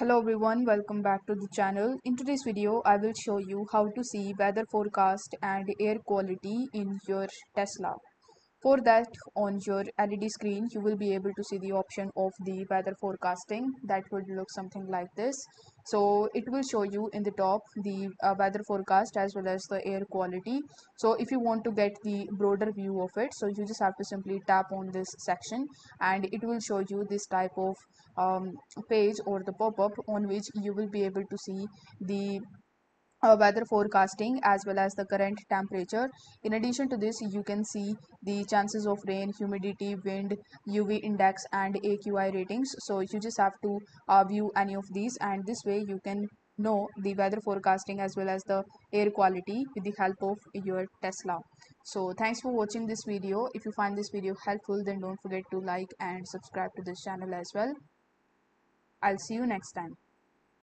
Hello everyone, welcome back to the channel. In today's video, I will show you how to see weather forecast and air quality in your Tesla. For that, on your LED screen, you will be able to see the option of the weather forecasting. That would look something like this. So it will show you in the top the weather forecast as well as the air quality. So if you want to get the broader view of it, so you just have to simply tap on this section and it will show you this type of page or the pop-up on which you will be able to see the weather forecasting as well as the current temperature. In addition to this, you can see the chances of rain, humidity, wind, UV index and AQI ratings. So you just have to view any of these, and this way you can know the weather forecasting as well as the air quality with the help of your Tesla. So thanks for watching this video. If you find this video helpful, then don't forget to like and subscribe to this channel as well. I'll see you next time.